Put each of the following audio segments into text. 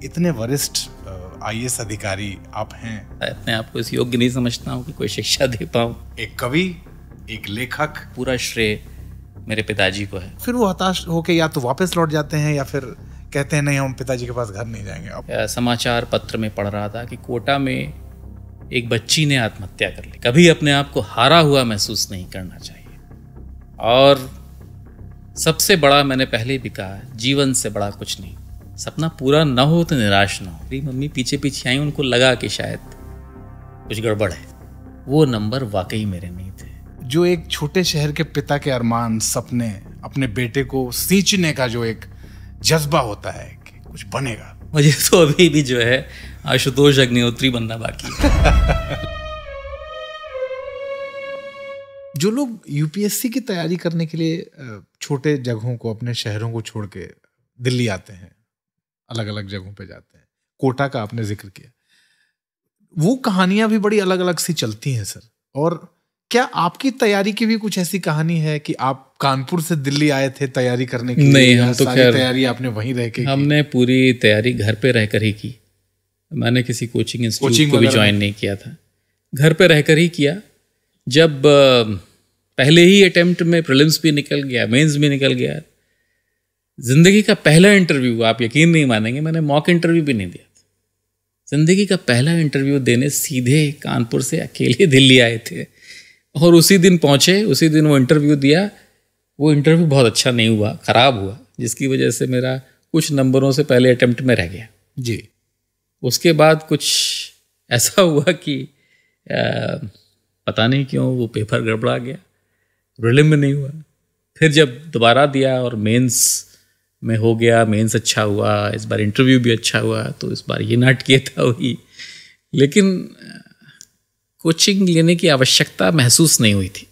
इतने वरिष्ठ आईएएस अधिकारी आप हैं। अपने आप को इस योग्य नहीं समझता हूँ कि कोई शिक्षा दे पाऊँ। एक कवि, एक लेखक, पूरा श्रेय मेरे पिताजी को है। फिर वो हताश होके या तो वापस लौट जाते हैं या फिर कहते हैं नहीं, हम पिताजी के पास घर नहीं जाएंगे। अब समाचार पत्र में पढ़ रहा था कि कोटा में एक बच्ची ने आत्महत्या कर ली। कभी अपने आप को हारा हुआ महसूस नहीं करना चाहिए। और सबसे बड़ा, मैंने पहले भी कहा, जीवन से बड़ा कुछ नहीं। सपना पूरा ना हो तो निराश ना हो। मेरी मम्मी पीछे पीछे आई, उनको लगा कि शायद कुछ गड़बड़ है। वो नंबर वाकई मेरे नहीं थे। जो एक छोटे शहर के पिता के अरमान, सपने, अपने बेटे को सींचने का जो एक जज्बा होता है कि कुछ बनेगा, मुझे तो अभी भी जो है आशुतोष अग्निहोत्री बनना बाकी है। जो लोग यूपीएससी की तैयारी करने के लिए छोटे जगहों को, अपने शहरों को छोड़ के दिल्ली आते हैं, अलग अलग जगहों पे जाते हैं, कोटा का आपने जिक्र किया, वो कहानियां भी बड़ी अलग अलग सी चलती हैं सर। और क्या आपकी तैयारी की भी कुछ ऐसी कहानी है कि आप कानपुर से दिल्ली आए थे तैयारी करने के लिए? नहीं, हम तो खैर तैयारी आपने वहीं रह के हमने पूरी तैयारी घर पे रहकर ही की। मैंने किसी कोचिंग इंस्टीट्यूट को भी ज्वाइन नहीं किया था, घर पे रहकर ही किया। जब पहले ही अटेम्प्ट में प्रीलिम्स भी निकल गया, मेंस भी निकल गया, जिंदगी का पहला इंटरव्यू, आप यकीन नहीं मानेंगे, मैंने मॉक इंटरव्यू भी नहीं दिया था। जिंदगी का पहला इंटरव्यू देने सीधे कानपुर से अकेले दिल्ली आए थे और उसी दिन पहुंचे, उसी दिन वो इंटरव्यू दिया। वो इंटरव्यू बहुत अच्छा नहीं हुआ, ख़राब हुआ, जिसकी वजह से मेरा कुछ नंबरों से पहले अटेम्प्ट में रह गया जी। उसके बाद कुछ ऐसा हुआ कि पता नहीं क्यों वो पेपर गड़बड़ा गया, प्रीलिम में नहीं हुआ। फिर जब दोबारा दिया और मेंस में हो गया, मेंस अच्छा हुआ, इस बार इंटरव्यू भी अच्छा हुआ, तो इस बार ये नाटकीय था वही। लेकिन कोचिंग लेने की आवश्यकता महसूस नहीं हुई थी।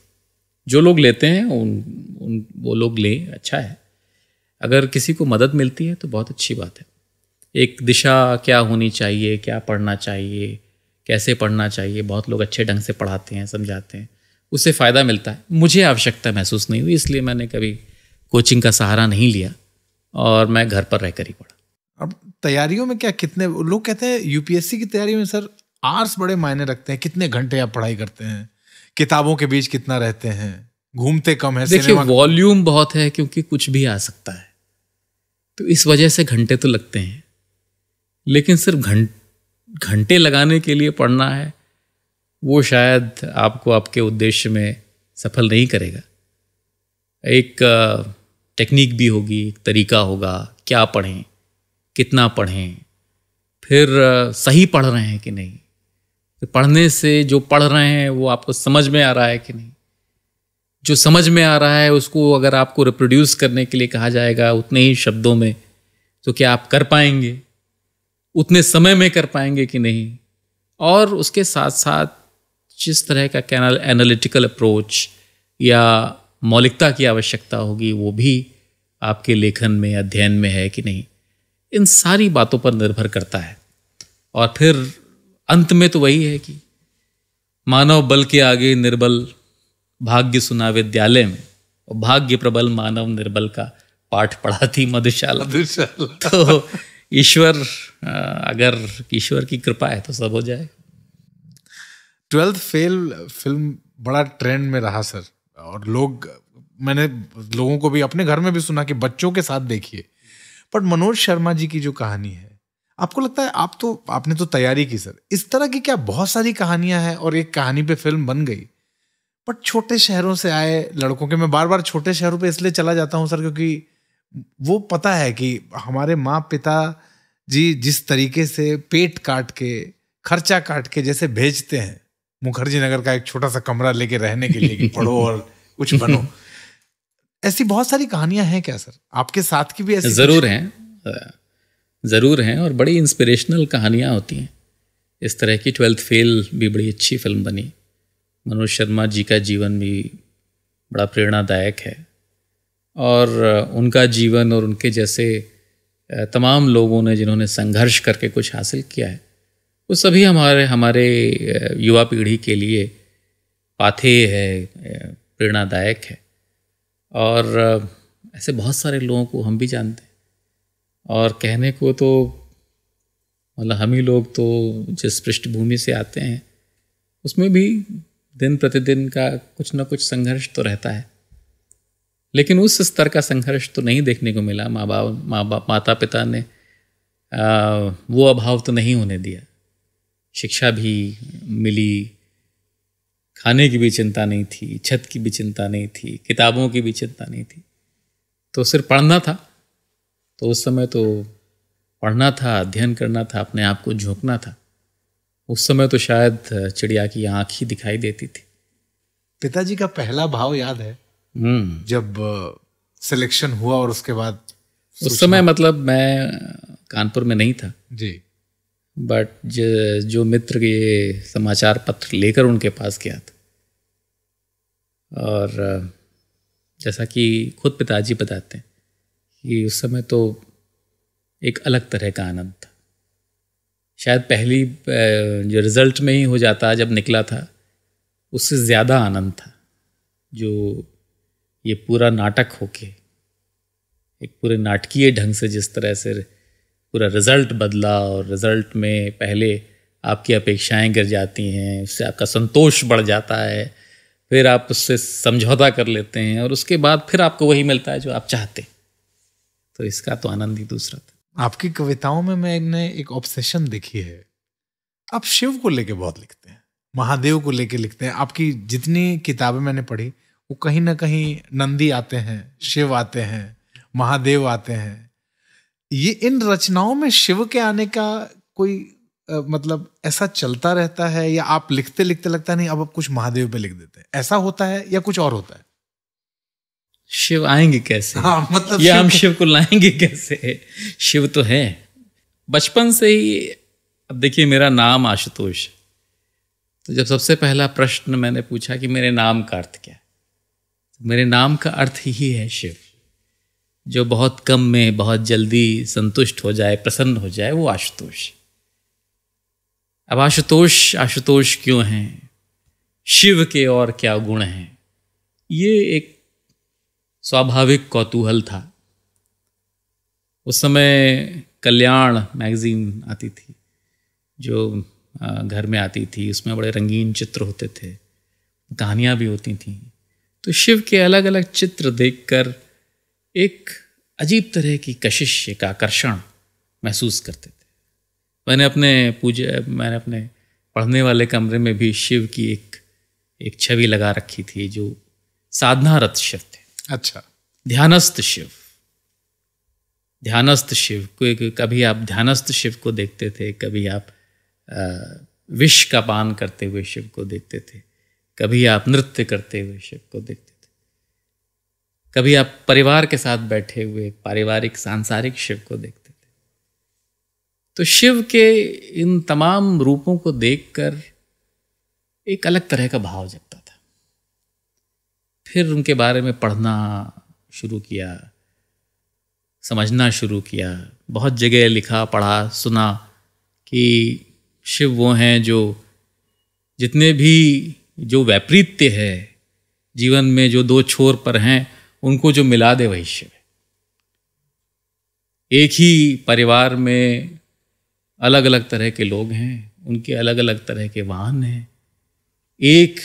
जो लोग लेते हैं वो लोग लें, अच्छा है। अगर किसी को मदद मिलती है तो बहुत अच्छी बात है। एक दिशा क्या होनी चाहिए, क्या पढ़ना चाहिए, कैसे पढ़ना चाहिए, बहुत लोग अच्छे ढंग से पढ़ाते हैं, समझाते हैं, उससे फ़ायदा मिलता है। मुझे आवश्यकता महसूस नहीं हुई, इसलिए मैंने कभी कोचिंग का सहारा नहीं लिया और मैं घर पर रहकर ही पढ़ा। अब तैयारियों में क्या, कितने लोग कहते हैं यूपीएससी की तैयारी में सर आवर्स बड़े मायने रखते हैं। कितने घंटे आप पढ़ाई करते हैं, किताबों के बीच कितना रहते हैं, घूमते कम है? देखिए, वॉल्यूम बहुत है क्योंकि कुछ भी आ सकता है, तो इस वजह से घंटे तो लगते हैं। लेकिन सिर्फ घंटे लगाने के लिए पढ़ना है, वो शायद आपको आपके उद्देश्य में सफल नहीं करेगा। एक टेक्निक भी होगी, एक तरीका होगा, क्या पढ़ें, कितना पढ़ें, फिर सही पढ़ रहे हैं कि नहीं, फिर पढ़ने से जो पढ़ रहे हैं वो आपको समझ में आ रहा है कि नहीं, जो समझ में आ रहा है उसको अगर आपको रिप्रोड्यूस करने के लिए कहा जाएगा उतने ही शब्दों में, तो क्या आप कर पाएंगे, उतने समय में कर पाएंगे कि नहीं। और उसके साथ साथ जिस तरह का एनालिटिकल अप्रोच या मौलिकता की आवश्यकता होगी वो भी आपके लेखन में, अध्ययन में है कि नहीं, इन सारी बातों पर निर्भर करता है। और फिर अंत में तो वही है कि मानव बल के आगे निर्बल भाग्य सुना विद्यालय में, और भाग्य प्रबल मानव निर्बल का पाठ पढ़ाती मधुशाला। तो ईश्वर, अगर ईश्वर की कृपा है तो सब हो जाए। 12th फेल फिल्म बड़ा ट्रेंड में रहा सर, और मैंने लोगों को भी अपने घर में भी सुना कि बच्चों के साथ देखिए। पर मनोज शर्मा जी की जो कहानी है, आपको लगता है, आपने तो तैयारी की सर, इस तरह की क्या बहुत सारी कहानियां हैं और एक कहानी पे फिल्म बन गई? बट छोटे शहरों से आए लड़कों के, मैं बार बार छोटे शहरों पे इसलिए चला जाता हूं सर क्योंकि वो पता है कि हमारे माँ पिता जी जिस तरीके से पेट काट के, खर्चा काट के जैसे भेजते हैं मुखर्जी नगर का एक छोटा सा कमरा लेके रहने के लिए कि पढ़ो और कुछ बनो, ऐसी बहुत सारी कहानियां हैं क्या सर? आपके साथ की भी ऐसी? ज़रूर हैं और बड़ी इंस्पिरेशनल कहानियां होती हैं इस तरह की। 12th फेल भी बड़ी अच्छी फिल्म बनी। मनोज शर्मा जी का जीवन भी बड़ा प्रेरणादायक है, और उनका जीवन और उनके जैसे तमाम लोगों ने जिन्होंने संघर्ष करके कुछ हासिल किया है, वो सभी हमारे युवा पीढ़ी के लिए पाथेय है, प्रेरणादायक है। और ऐसे बहुत सारे लोगों को हम भी जानते हैं, और कहने को तो मतलब हम ही लोग तो जिस पृष्ठभूमि से आते हैं उसमें भी दिन प्रतिदिन का कुछ ना कुछ संघर्ष तो रहता है, लेकिन उस स्तर का संघर्ष तो नहीं देखने को मिला। माँ बाप माता पिता ने वो अभाव तो नहीं होने दिया। शिक्षा भी मिली, खाने की भी चिंता नहीं थी, छत की भी चिंता नहीं थी, किताबों की भी चिंता नहीं थी। तो सिर्फ पढ़ना था, तो उस समय तो पढ़ना था, अध्ययन करना था, अपने आप को झोंकना था। उस समय तो शायद चिड़िया की आँख ही दिखाई देती थी। पिताजी का पहला भाव याद है जब सिलेक्शन हुआ और उसके बाद? उस समय मतलब मैं कानपुर में नहीं था जी, बट जो मित्र के समाचार पत्र लेकर उनके पास गया था, और जैसा कि खुद पिताजी बताते हैं कि उस समय तो एक अलग तरह का आनंद था। शायद पहली जो रिज़ल्ट में ही हो जाता जब निकला था, उससे ज़्यादा आनंद था जो ये पूरा नाटक होके एक पूरे नाटकीय ढंग से जिस तरह से पूरा रिज़ल्ट बदला, और रिज़ल्ट में पहले आपकी अपेक्षाएं गिर जाती हैं, उससे आपका संतोष बढ़ जाता है, फिर आप उससे समझौता कर लेते हैं और उसके बाद फिर आपको वही मिलता है जो आप चाहते। तो इसका तो आनंद ही दूसरा था। आपकी कविताओं में मैंने एक ऑब्सेशन देखी है, आप शिव को लेके बहुत लिखते हैं, महादेव को लेके लिखते हैं। आपकी जितनी किताबें मैंने पढ़ी वो कहीं ना कहीं नंदी आते हैं, शिव आते हैं, महादेव आते हैं। ये इन रचनाओं में शिव के आने का कोई मतलब ऐसा चलता रहता है, या आप लिखते लिखते लगता नहीं अब कुछ महादेव पे लिख देते हैं, ऐसा होता है या कुछ और होता है? शिव आएंगे कैसे? हाँ, मतलब या हम शिव को लाएंगे कैसे? शिव तो है बचपन से ही। अब देखिए, मेरा नाम आशुतोष, तो जब सबसे पहला प्रश्न मैंने पूछा कि मेरे नाम का अर्थ क्या है, तो मेरे नाम का अर्थ ही है शिव। जो बहुत कम में बहुत जल्दी संतुष्ट हो जाए, प्रसन्न हो जाए, वो आशुतोष। अब आशुतोष आशुतोष क्यों हैं, शिव के और क्या गुण हैं, ये एक स्वाभाविक कौतूहल था। उस समय कल्याण मैगजीन आती थी जो घर में आती थी, उसमें बड़े रंगीन चित्र होते थे, कहानियाँ भी होती थीं। तो शिव के अलग अलग चित्र देखकर एक अजीब तरह की कशिश, एक आकर्षण महसूस करते थे। मैंने अपने पढ़ने वाले कमरे में भी शिव की एक छवि लगा रखी थी जो साधनारत शिव थे। अच्छा, ध्यानस्थ शिव। ध्यानस्थ शिव को कभी आप ध्यानस्थ शिव को देखते थे, कभी आप विष का पान करते हुए शिव को देखते थे, कभी आप नृत्य करते हुए शिव को देखते थे, कभी आप परिवार के साथ बैठे हुए पारिवारिक सांसारिक शिव को देखते थे। तो शिव के इन तमाम रूपों को देखकर एक अलग तरह का भाव जगता था। फिर उनके बारे में पढ़ना शुरू किया, समझना शुरू किया, बहुत जगह लिखा, पढ़ा, सुना कि शिव वो हैं जो जितने भी जो वैपरीत्य है जीवन में, जो दो छोर पर हैं, उनको जो मिला दे वही शिव है। एक ही परिवार में अलग अलग तरह के लोग हैं, उनके अलग अलग तरह के वाहन हैं। एक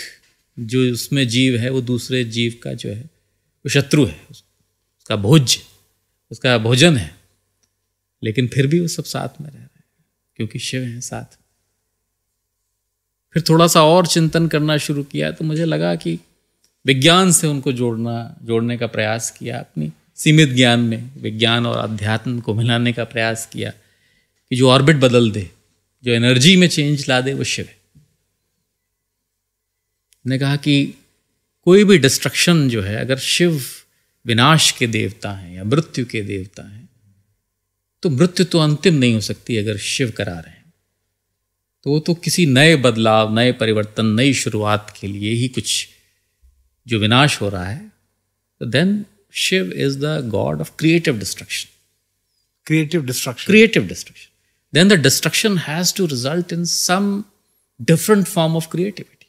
जो उसमें जीव है वो दूसरे जीव का जो है वो शत्रु है, उसका भोज्य, उसका भोजन है, लेकिन फिर भी वो सब साथ में रह रहे हैं क्योंकि शिव हैं साथ। फिर थोड़ा सा और चिंतन करना शुरू किया तो मुझे लगा कि विज्ञान से उनको जोड़ने का प्रयास किया, अपनी सीमित ज्ञान में विज्ञान और अध्यात्म को मिलाने का प्रयास किया कि जो ऑर्बिट बदल दे, जो एनर्जी में चेंज ला दे, वो शिव है। ने कहा कि कोई भी डिस्ट्रक्शन जो है, अगर शिव विनाश के देवता हैं या मृत्यु के देवता हैं, तो मृत्यु तो अंतिम नहीं हो सकती अगर शिव करा रहे हैं। तो वो तो किसी नए बदलाव, नए परिवर्तन, नई शुरुआत के लिए ही कुछ जो विनाश हो रहा है। तो then Shiva is the god of creative destruction. Creative destruction. Then the destruction has to result in some different form of creativity.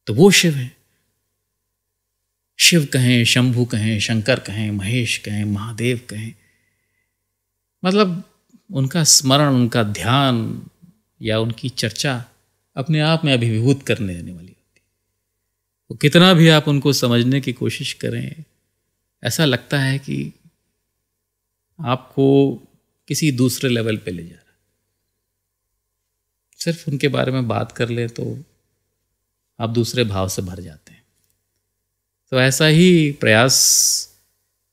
तो वो शिव है। शिव कहें, शंभु कहें, शंकर कहें, महेश कहें, महादेव कहें, मतलब उनका स्मरण, उनका ध्यान या उनकी चर्चा अपने आप में अभिभूत करने देने वाली होती है। तो कितना भी आप उनको समझने की कोशिश करें, ऐसा लगता है कि आपको किसी दूसरे लेवल पे ले जा रहा है। सिर्फ उनके बारे में बात कर लें तो आप दूसरे भाव से भर जाते हैं। तो ऐसा ही प्रयास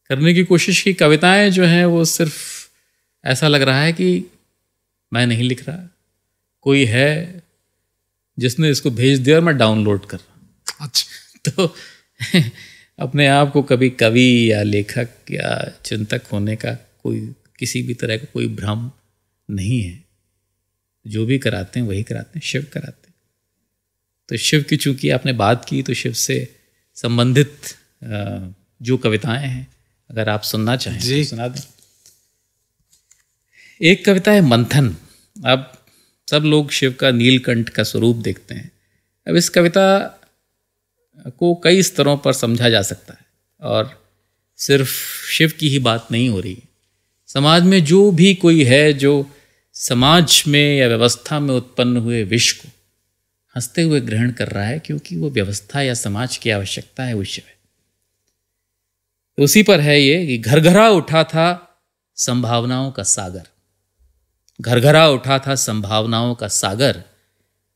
करने की कोशिश की। कविताएं जो हैं वो सिर्फ ऐसा लग रहा है कि मैं नहीं लिख रहा, कोई है जिसने इसको भेज दिया और मैं डाउनलोड कर रहा हूँ। अच्छा। तो अपने आप को कभी कवि या लेखक या चिंतक होने का कोई किसी भी तरह का कोई भ्रम नहीं है। जो भी कराते हैं वही कराते हैं, शिव कराते हैं। तो शिव की चूंकि आपने बात की, तो शिव से संबंधित जो कविताएं हैं अगर आप सुनना चाहें तो सुना दें। एक कविता है मंथन। अब सब लोग शिव का नीलकंठ का स्वरूप देखते हैं। अब इस कविता को कई स्तरों पर समझा जा सकता है और सिर्फ शिव की ही बात नहीं हो रही है। समाज में जो भी कोई है जो समाज में या व्यवस्था में उत्पन्न हुए विष को हंसते हुए ग्रहण कर रहा है, क्योंकि वो व्यवस्था या समाज की आवश्यकता है, वो शिव है। तो उसी पर है ये कि घरघरा उठा था संभावनाओं का सागर, घरघरा उठा था संभावनाओं का सागर,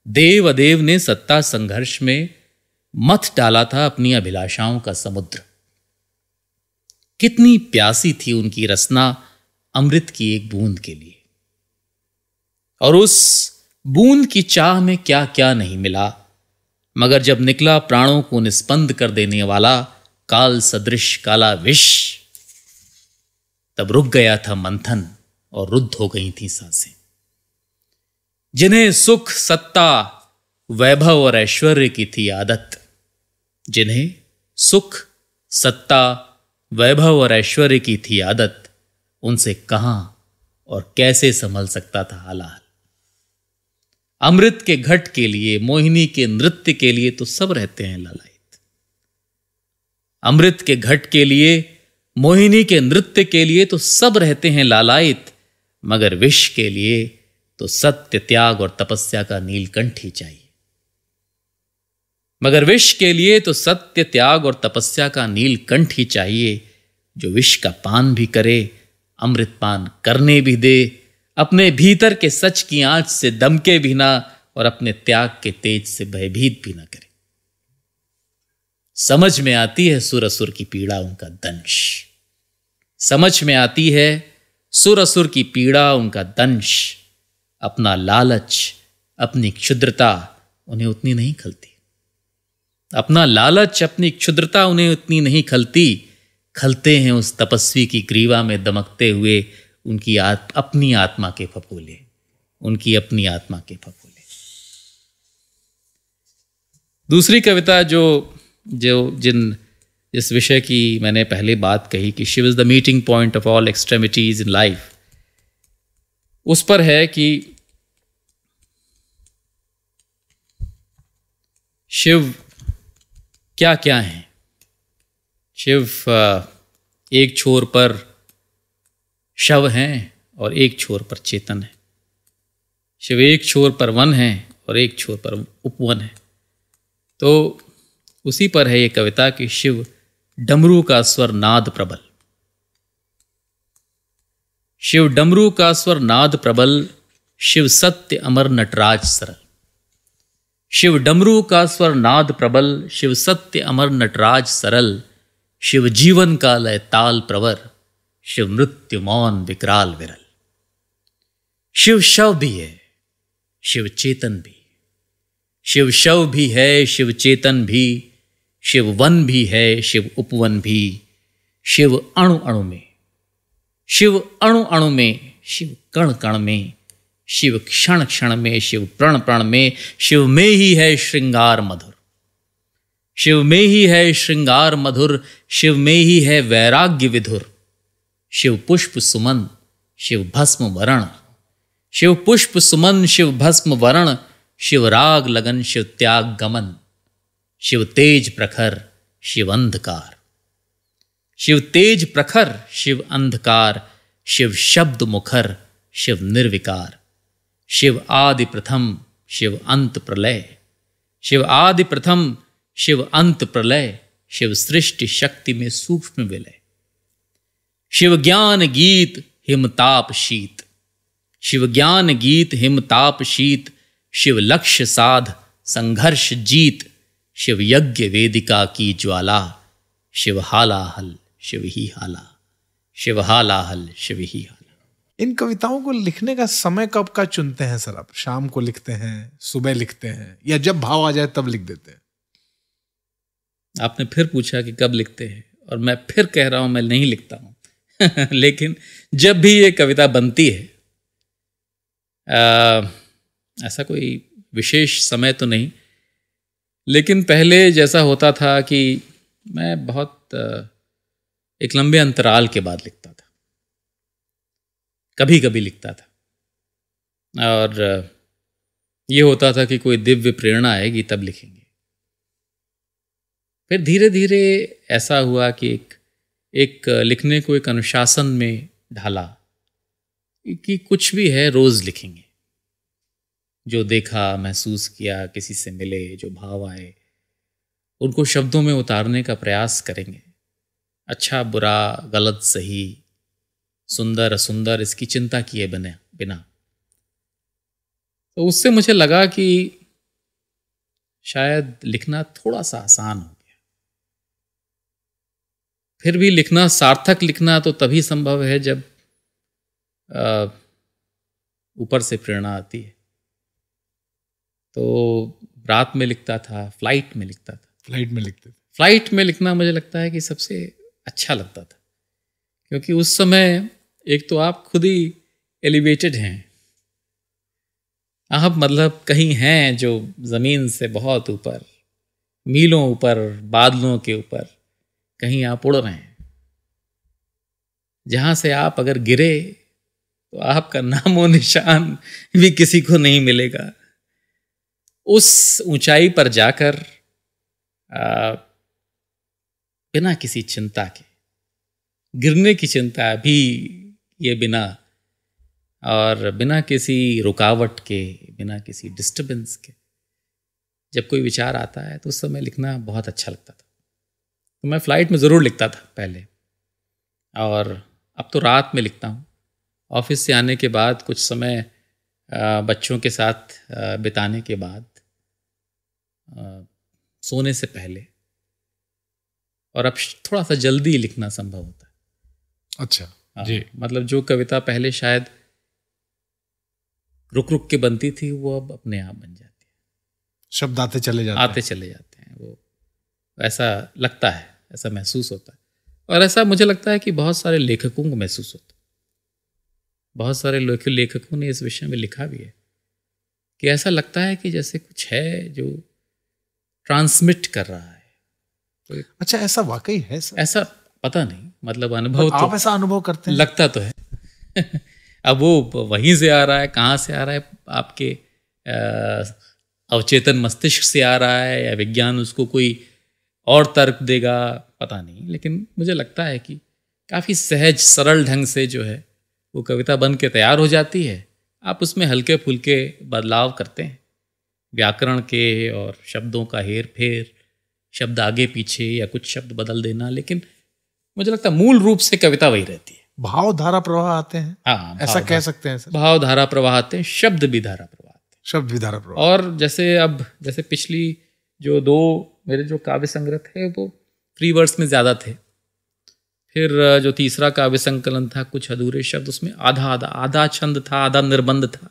देव अदेव ने सत्ता संघर्ष में मथ डाला था अपनी अभिलाषाओं का समुद्र। कितनी प्यासी थी उनकी रसना अमृत की एक बूंद के लिए, और उस बूंद की चाह में क्या क्या नहीं मिला, मगर जब निकला प्राणों को निस्पंद कर देने वाला काल सदृश काला विष, तब रुक गया था मंथन और रुद्ध हो गई थी सांसें। जिन्हें सुख, सत्ता, वैभव और ऐश्वर्य की थी आदत, जिन्हें सुख, सत्ता, वैभव और ऐश्वर्य की थी आदत, उनसे कहां और कैसे संभल सकता था हालाल। अमृत के घट के लिए, मोहिनी के नृत्य के लिए तो सब रहते हैं लालायित। अमृत के घट के लिए, मोहिनी के नृत्य के लिए तो सब रहते हैं लालायित, मगर विष के लिए तो सत्य, त्याग और तपस्या का नीलकंठ ही चाहिए। मगर विष के लिए तो सत्य, त्याग और तपस्या का नीलकंठ ही चाहिए, जो विष का पान भी करे, अमृत पान करने भी दे, अपने भीतर के सच की आंच से दमके भी ना और अपने त्याग के तेज से भयभीत भी ना करे। समझ में आती है सुर असुर की पीड़ा उनका दंश, समझ में आती है सुर असुर की पीड़ा उनका दंश। अपना लालच, अपनी क्षुद्रता उन्हें उतनी नहीं खलती, अपना लालच, अपनी क्षुद्रता उन्हें उतनी नहीं खलती। खलते हैं उस तपस्वी की ग्रीवा में दमकते हुए उनकी अपनी आत्मा के फफूले, उनकी अपनी आत्मा के फफूले। दूसरी कविता जिस विषय की मैंने पहले बात कही कि Shiva is the meeting point of all extremities in life, उस पर है कि शिव क्या क्या है। शिव एक छोर पर शव हैं और एक छोर पर चेतन है। शिव एक छोर पर वन है और एक छोर पर उपवन है। तो उसी पर है ये कविता कि शिव डमरू का स्वर नाद प्रबल, शिव डमरू का स्वर नाद प्रबल, शिव सत्य अमर नटराज सरल। शिव डमरू का स्वर नाद प्रबल, शिव सत्य अमर नटराज सरल, शिव जीवन का लय ताल प्रवर, शिव मृत्यु मौन विकराल विरल। शिव शव भी है, शिव चेतन भी, शिव शव भी है, शिव चेतन भी, शिव वन भी है, शिव उपवन भी, शिव अणु अणु में, शिव अणु अणु में, शिव कण कण में, शिव क्षण क्षण में, शिव प्रण प्रण में, शिव में ही है श्रृंगार मधुर, शिव में ही है श्रृंगार मधुर, शिव में ही है वैराग्य विधुर। शिव पुष्प सुमन, शिव भस्म वरण, शिव पुष्प सुमन, शिव भस्म वरण, शिव राग लगन, शिव त्याग गमन, शिव तेज प्रखर, शिव अंधकार, शिव तेज प्रखर, शिव अंधकार, शिव शब्द मुखर, शिव निर्विकार, शिव आदि प्रथम, शिव अंत प्रलय, शिव आदि प्रथम, शिव अंत प्रलय, शिव सृष्टि शक्ति में सूक्ष्म विलय, शिव ज्ञान गीत हिमताप शीत, शिव ज्ञान गीत हिमताप शीत, शिव लक्ष्य साध संघर्ष जीत, शिव यज्ञ वेदिका की ज्वाला, शिव हालाहल शिव ही हाला, शिव हालाहल शिव ही हाला। इन कविताओं को लिखने का समय कब का चुनते हैं सर आप? शाम को लिखते हैं, सुबह लिखते हैं, या जब भाव आ जाए तब लिख देते हैं? आपने फिर पूछा कि कब लिखते हैं, और मैं फिर कह रहा हूं मैं नहीं लिखता हूं लेकिन जब भी ये कविता बनती है, ऐसा कोई विशेष समय तो नहीं, लेकिन पहले जैसा होता था कि मैं बहुत एक लंबे अंतराल के बाद लिखता था, कभी कभी लिखता था, और ये होता था कि कोई दिव्य प्रेरणा आएगी तब लिखेंगे। फिर धीरे धीरे ऐसा हुआ कि एक लिखने को एक अनुशासन में ढाला कि कुछ भी है रोज लिखेंगे, जो देखा, महसूस किया, किसी से मिले, जो भाव आए उनको शब्दों में उतारने का प्रयास करेंगे। अच्छा बुरा, गलत सही, सुंदर असुंदर, इसकी चिंता किए बिना। तो उससे मुझे लगा कि शायद लिखना थोड़ा सा आसान हो गया। फिर भी लिखना, सार्थक लिखना तो तभी संभव है जब ऊपर से प्रेरणा आती है। तो रात में लिखता था, फ्लाइट में लिखता था। फ्लाइट में लिखना मुझे लगता है कि सबसे अच्छा लगता था, क्योंकि उस समय एक तो आप खुद ही एलिवेटेड हैं, आप मतलब कहीं हैं जो ज़मीन से बहुत ऊपर, मीलों ऊपर, बादलों के ऊपर कहीं आप उड़ रहे हैं, जहाँ से आप अगर गिरे तो आपका नामो निशान भी किसी को नहीं मिलेगा। उस ऊंचाई पर जाकर बिना किसी चिंता के, गिरने की चिंता भी ये बिना, और बिना किसी रुकावट के, बिना किसी डिस्टरबेंस के जब कोई विचार आता है तो उस समय लिखना बहुत अच्छा लगता था। तो मैं फ्लाइट में ज़रूर लिखता था पहले, और अब तो रात में लिखता हूँ। ऑफिस से आने के बाद कुछ समय बच्चों के साथ बिताने के बाद, सोने से पहले, और अब थोड़ा सा जल्दी लिखना संभव होता है। अच्छा जी। मतलब जो कविता पहले शायद रुक रुक के बनती थी, वो अब अपने आप बन जाती है, शब्द आते चले जाते हैं। वो ऐसा लगता है, ऐसा महसूस होता है, और ऐसा मुझे लगता है कि बहुत सारे लेखकों को महसूस होता है। बहुत सारे लेखकों ने इस विषय में लिखा भी है कि ऐसा लगता है कि जैसे कुछ है जो ट्रांसमिट कर रहा है। तो अच्छा, ऐसा वाकई है सर? ऐसा पता नहीं, मतलब अनुभव तो आप ऐसा अनुभव करते हैं? लगता तो है अब वो वहीं से आ रहा है, कहाँ से आ रहा है, आपके अवचेतन मस्तिष्क से आ रहा है या विज्ञान उसको कोई और तर्क देगा, पता नहीं। लेकिन मुझे लगता है कि काफ़ी सहज सरल ढंग से जो है वो कविता बन के तैयार हो जाती है। आप उसमें हल्के फुल्के बदलाव करते हैं, व्याकरण के और शब्दों का हेर फेर, शब्द आगे पीछे या कुछ शब्द बदल देना, लेकिन मुझे लगता है मूल रूप से कविता वही रहती है। भाव धारा प्रवाह आते हैं। हाँ, ऐसा कह सकते हैं सर? भाव धारा प्रवाह आते हैं, शब्द भी धारा प्रवाह आते हैं। शब्द भी धारा प्रवाह। और जैसे पिछली जो 2 मेरे जो काव्य संग्रह थे वो फ्री वर्ड्स में ज़्यादा थे। फिर जो तीसरा काव्य संकलन था कुछ अधूरे शब्द, उसमें आधा छंद था, आधा निर्बंध था।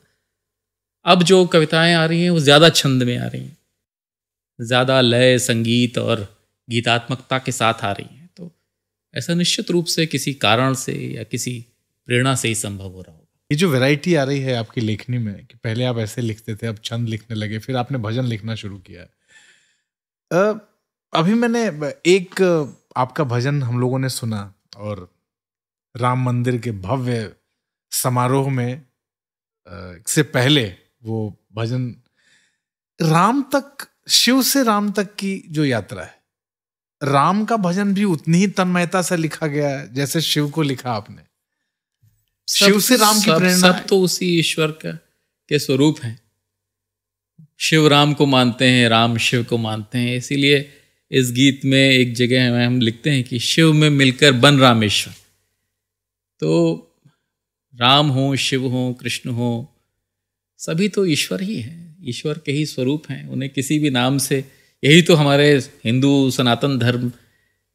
अब जो कविताएं आ रही हैं वो ज़्यादा छंद में आ रही हैं, ज़्यादा लय, संगीत और गीतात्मकता के साथ आ रही हैं। तो ऐसा निश्चित रूप से किसी कारण से या किसी प्रेरणा से ही संभव हो रहा होगा। ये जो वैरायटी आ रही है आपकी लेखनी में, कि पहले आप ऐसे लिखते थे, अब छंद लिखने लगे, फिर आपने भजन लिखना शुरू किया। अभी मैंने एक आपका भजन हम लोगों ने सुना, और राम मंदिर के भव्य समारोह में से पहले वो भजन राम तक, शिव से राम तक की जो यात्रा है, राम का भजन भी उतनी ही तन्मयता से लिखा गया है जैसे शिव को लिखा आपने। शिव से राम की प्रेरणा सब तो उसी ईश्वर के स्वरूप हैं। शिव राम को मानते हैं, राम शिव को मानते हैं। इसीलिए इस गीत में एक जगह में हम लिखते हैं कि शिव में मिलकर बन रामेश्वर। तो राम हो, शिव हो, कृष्ण हो, सभी तो ईश्वर ही हैं, ईश्वर के ही स्वरूप हैं। उन्हें किसी भी नाम से, यही तो हमारे हिंदू सनातन धर्म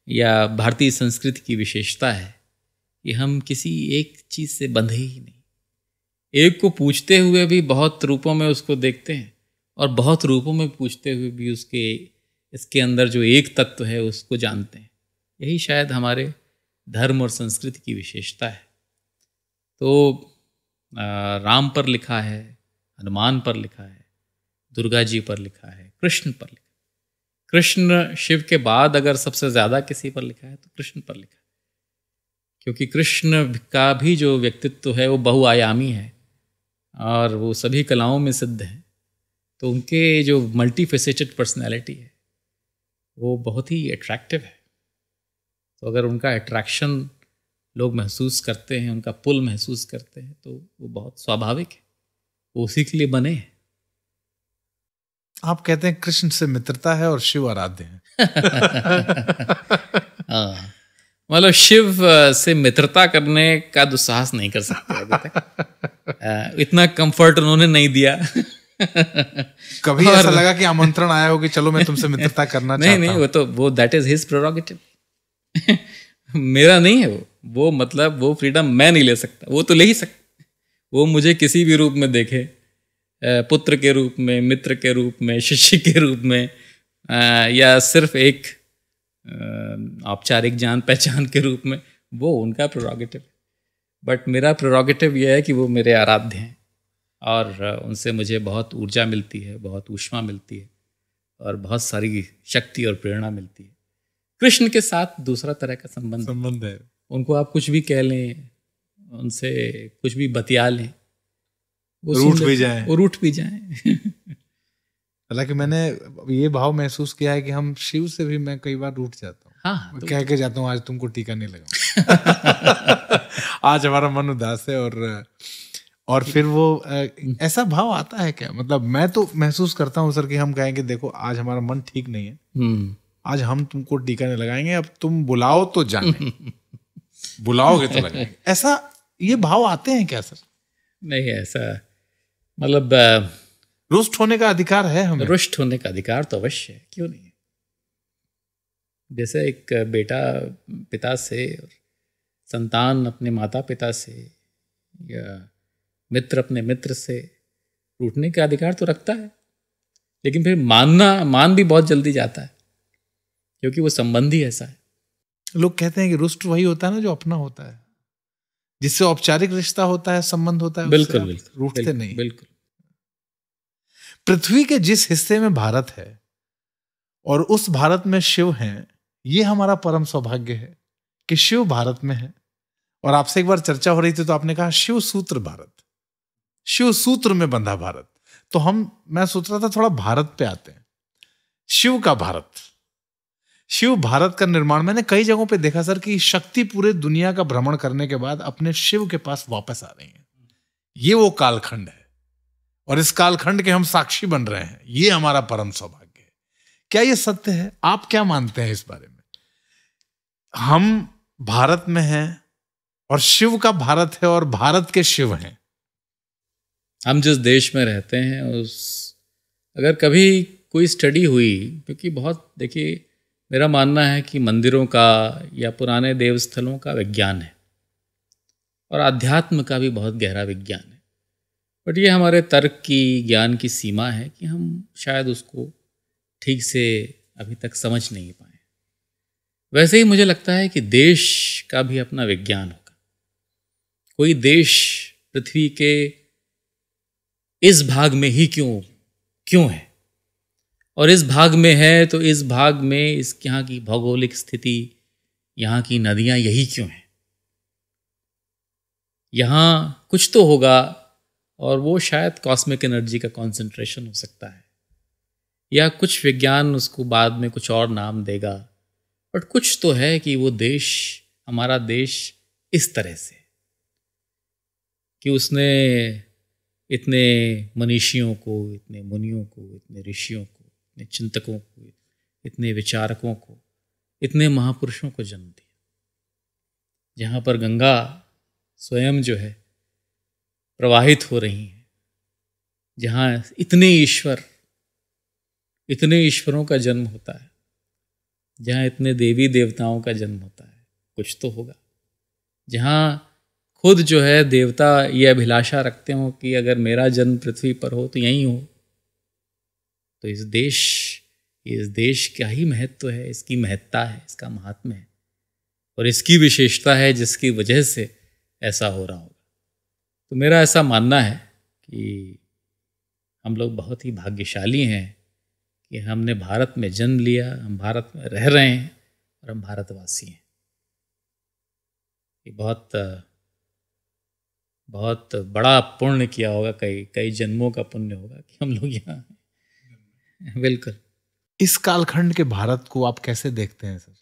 या भारतीय संस्कृति की विशेषता है कि हम किसी एक चीज़ से बंधे ही नहीं। एक को पूछते हुए भी बहुत रूपों में उसको देखते हैं, और बहुत रूपों में पूछते हुए भी इसके अंदर जो एक तत्व है उसको जानते हैं। यही शायद हमारे धर्म और संस्कृति की विशेषता है। तो राम पर लिखा है, हनुमान पर लिखा है, दुर्गा जी पर लिखा है, कृष्ण पर लिखा है। कृष्ण शिव के बाद अगर सबसे ज़्यादा किसी पर लिखा है तो कृष्ण पर लिखा है, क्योंकि कृष्ण का भी जो व्यक्तित्व है वो बहुआयामी है और वो सभी कलाओं में सिद्ध हैं। तो उनके जो मल्टीफेसेटेड पर्सनैलिटी है वो बहुत ही अट्रैक्टिव है। तो अगर उनका अट्रैक्शन लोग महसूस करते हैं, उनका पुल महसूस करते हैं, तो वो बहुत स्वाभाविक है, वो उसी के लिए बने हैं। आप कहते हैं कृष्ण से मित्रता है और शिव आराध्य है। हाँ, मतलब शिव से मित्रता करने का दुस्साहस नहीं कर सकते अभी तक। इतना कंफर्ट उन्होंने नहीं दिया। कभी ऐसा लगा कि आमंत्रण आया हो कि चलो मैं तुमसे मित्रता करना चाहता हूं? नहीं, वो दैट इज हिज प्रेरोगेटिव। मेरा नहीं है वो मतलब वो फ्रीडम मैं नहीं ले सकता, वो तो ले ही सकता। वो मुझे किसी भी रूप में देखे, पुत्र के रूप में, मित्र के रूप में, शिष्य के रूप में, या सिर्फ एक औपचारिक जान पहचान के रूप में, वो उनका प्रेरोगेटिव है। बट मेरा प्रेरोगेटिव यह है कि वो मेरे आराध्य हैं और उनसे मुझे बहुत ऊर्जा मिलती है, बहुत ऊष्मा मिलती है और बहुत सारी शक्ति और प्रेरणा मिलती है। कृष्ण के साथ दूसरा तरह का संबंध है। उनको आप कुछ भी कह लें, उनसे कुछ भी बतिया लें, वो रूठ भी जाएं। हालांकि मैंने ये भाव महसूस किया है कि हम शिव से भी मैं कई बार रूठ जाता हूँ। हाँ, तो कह के जाता हूँ आज तुमको टीका नहीं लगाऊंगा। आज हमारा मन उदास है और फिर वो ऐसा भाव आता है क्या? मतलब मैं तो महसूस करता हूँ सर कि हम कहेंगे देखो आज हमारा मन ठीक नहीं है, आज हम तुमको टीका नहीं लगाएंगे, अब तुम बुलाओ तो जाने। बुलाओगे तो लगाएंगे। ऐसा ये भाव आते हैं क्या सर? नहीं, ऐसा मतलब रुष्ट होने का अधिकार है हमें। रुष्ट होने का अधिकार तो अवश्य है, क्यों नहीं है। जैसे एक बेटा पिता से और संतान अपने माता पिता से या मित्र अपने मित्र से रूठने का अधिकार तो रखता है, लेकिन फिर मान भी बहुत जल्दी जाता है, क्योंकि वो संबंध ही ऐसा है। लोग कहते हैं कि रुष्ट वही होता है ना जो अपना होता है, जिससे औपचारिक रिश्ता होता है, संबंध होता है। बिल्कुल रूठते नहीं। बिल्कुल। पृथ्वी के जिस हिस्से में भारत है और उस भारत में शिव हैं, ये हमारा परम सौभाग्य है कि शिव भारत में है। और आपसे एक बार चर्चा हो रही थी तो आपने कहा शिव सूत्र भारत, शिव सूत्र में बंधा भारत। तो मैं सोच रहा था थोड़ा भारत पे आते हैं। शिव का भारत, शिव भारत का निर्माण मैंने कई जगहों पे देखा सर कि शक्ति पूरे दुनिया का भ्रमण करने के बाद अपने शिव के पास वापस आ रही है। ये वो कालखंड है और इस कालखंड के हम साक्षी बन रहे हैं। ये हमारा परम सौभाग्य है। क्या ये सत्य है? आप क्या मानते हैं इस बारे में? हम भारत में हैं और शिव का भारत है और भारत के शिव हैं। हम जिस देश में रहते हैं अगर कभी कोई स्टडी हुई, क्योंकि बहुत देखिए मेरा मानना है कि मंदिरों का या पुराने देवस्थलों का विज्ञान है और आध्यात्म का भी बहुत गहरा विज्ञान है, बट ये हमारे तर्क की, ज्ञान की सीमा है कि हम शायद उसको ठीक से अभी तक समझ नहीं पाए। वैसे ही मुझे लगता है कि देश का भी अपना विज्ञान होगा। कोई देश पृथ्वी के इस भाग में ही क्यों है, और इस भाग में है तो इस भाग में यहाँ की भौगोलिक स्थिति, यहाँ की नदियाँ यही क्यों हैं, यहाँ कुछ तो होगा। और वो शायद कॉस्मिक एनर्जी का कॉन्सेंट्रेशन हो सकता है, या कुछ विज्ञान उसको बाद में कुछ और नाम देगा, बट कुछ तो है कि वो देश, हमारा देश इस तरह से। कि उसने इतने मनीषियों को, इतने मुनियों को, इतने ऋषियों को, इतने चिंतकों को, इतने विचारकों को, इतने महापुरुषों को जन्म दिया। जहाँ पर गंगा स्वयं जो है प्रवाहित हो रही है, जहाँ इतने ईश्वरों का जन्म होता है, जहाँ इतने देवी देवताओं का जन्म होता है, कुछ तो होगा। जहाँ खुद जो है देवता ये अभिलाषा रखते हो कि अगर मेरा जन्म पृथ्वी पर हो तो यहीं हो, तो इस देश का ही महत्व है, इसकी महत्ता है, इसका महात्म्य है और इसकी विशेषता है जिसकी वजह से ऐसा हो रहा होगा। तो मेरा ऐसा मानना है कि हम लोग बहुत ही भाग्यशाली हैं कि हमने भारत में जन्म लिया, हम भारत में रह रहे हैं और हम भारतवासी हैं। ये बहुत बड़ा पुण्य किया होगा, कई जन्मों का पुण्य होगा कि हम लोग यहाँ हैं। बिल्कुल। इस कालखंड के भारत को आप कैसे देखते हैं सर?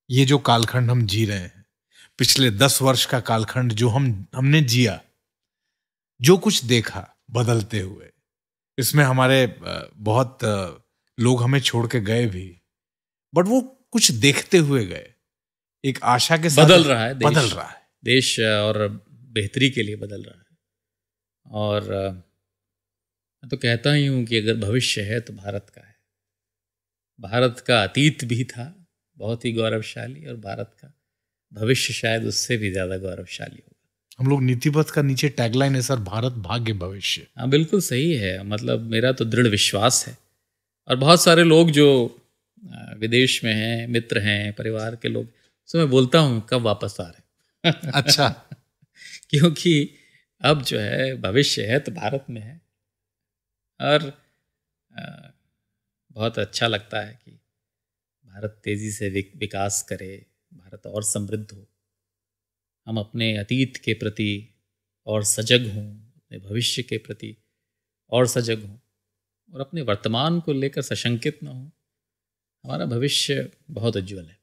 ये जो कालखंड हम जी रहे हैं, पिछले 10 वर्ष का कालखंड जो हमने जिया, जो कुछ देखा बदलते हुए, इसमें हमारे बहुत लोग हमें छोड़ के गए भी, बट वो कुछ देखते हुए गए, एक आशा के साथ बदल रहा है देश और बेहतरी के लिए बदल रहा है। और मैं तो कहता ही हूँ कि अगर भविष्य है तो भारत का है। भारत का अतीत भी था बहुत ही गौरवशाली और भारत का भविष्य शायद उससे भी ज़्यादा गौरवशाली होगा। हम लोग नीति पथ का नीचे टैगलाइन है सर, भारत भाग्य भविष्य। हाँ बिल्कुल सही है, मतलब मेरा तो दृढ़ विश्वास है। और बहुत सारे लोग जो विदेश में हैं, मित्र हैं, परिवार के लोग, तो मैं बोलता हूँ कब वापस आ रहे हैं। अच्छा। क्योंकि अब जो है भविष्य है तो भारत में है और बहुत अच्छा लगता है कि भारत तेज़ी से विकास करे, भारत और समृद्ध हो, हम अपने अतीत के प्रति और सजग हों, अपने भविष्य के प्रति और सजग हों और अपने वर्तमान को लेकर सशंकित न हों। हमारा भविष्य बहुत उज्ज्वल है।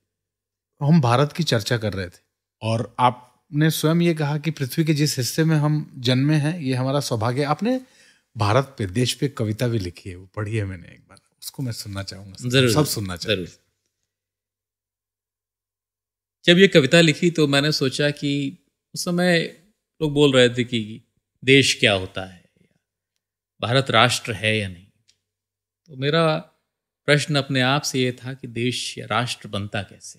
हम भारत की चर्चा कर रहे थे और आपने स्वयं ये कहा कि पृथ्वी के जिस हिस्से में हम जन्मे हैं ये हमारा सौभाग्य। आपने भारत पे, देश पे कविता भी लिखी है, वो पढ़ी है मैंने एक बार, उसको मैं सुनना चाहूँगा। जरूर, सब सुनना चाहिए। जब ये कविता लिखी तो मैंने सोचा कि उस समय लोग बोल रहे थे कि देश क्या होता है, भारत राष्ट्र है या नहीं। तो मेरा प्रश्न अपने आप से ये था कि देश या राष्ट्र बनता कैसे?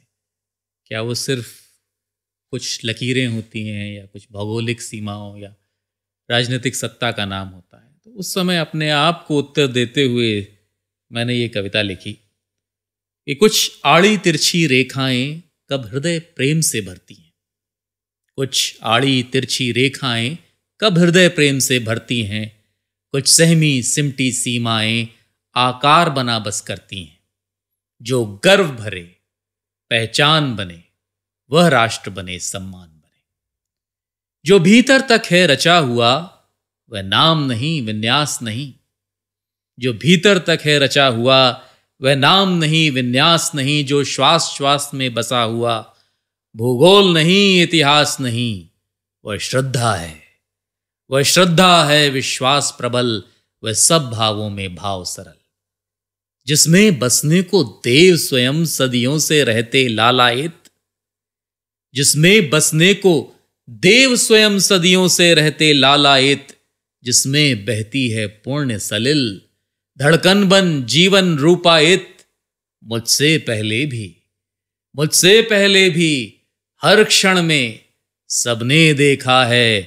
क्या वो सिर्फ कुछ लकीरें होती हैं या कुछ भौगोलिक सीमाओं या राजनीतिक सत्ता का नाम होता है? तो उस समय अपने आप को उत्तर देते हुए मैंने ये कविता लिखी कि कुछ आड़ी तिरछी रेखाएं कब हृदय प्रेम से भरती हैं, कुछ आड़ी तिरछी रेखाएं कब हृदय प्रेम से भरती हैं, कुछ सहमी सिमटी सीमाएं आकार बना बस करती हैं। जो गर्व भरे पहचान बने वह राष्ट्र बने, सम्मान बने। जो भीतर तक है रचा हुआ वह नाम नहीं विन्यास नहीं, जो भीतर तक है रचा हुआ वह नाम नहीं विन्यास नहीं, जो श्वास श्वास में बसा हुआ भूगोल नहीं इतिहास नहीं, वह श्रद्धा है, वह श्रद्धा है विश्वास प्रबल, वह सब भावों में भाव सरल। जिसमें बसने को देव स्वयं सदियों से रहते लालायित, जिसमें बसने को देव स्वयं सदियों से रहते लालायित, जिसमें बहती है पुण्य सलिल धड़कन बन जीवन रूपायित। मुझसे पहले भी हर क्षण में सबने देखा है,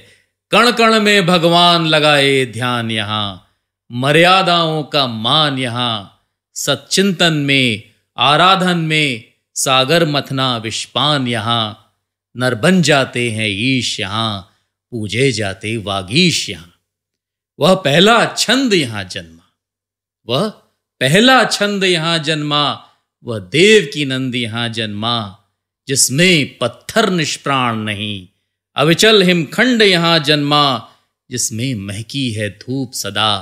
कण कण में भगवान लगाए ध्यान। यहाँ मर्यादाओं का मान, यहाँ सच्चिंतन में आराधन में सागर मथना विश्वान। यहाँ नर बन जाते हैं ईश, यहाँ पूजे जाते वागीश। यहाँ वह पहला छंद यहाँ जन्मा, वह पहला छंद यहाँ जन्मा, वह देव की नंद यहाँ जन्मा। जिसमें पत्थर निष्प्राण नहीं अविचल हिमखंड यहाँ जन्मा, जिसमें महकी है धूप सदा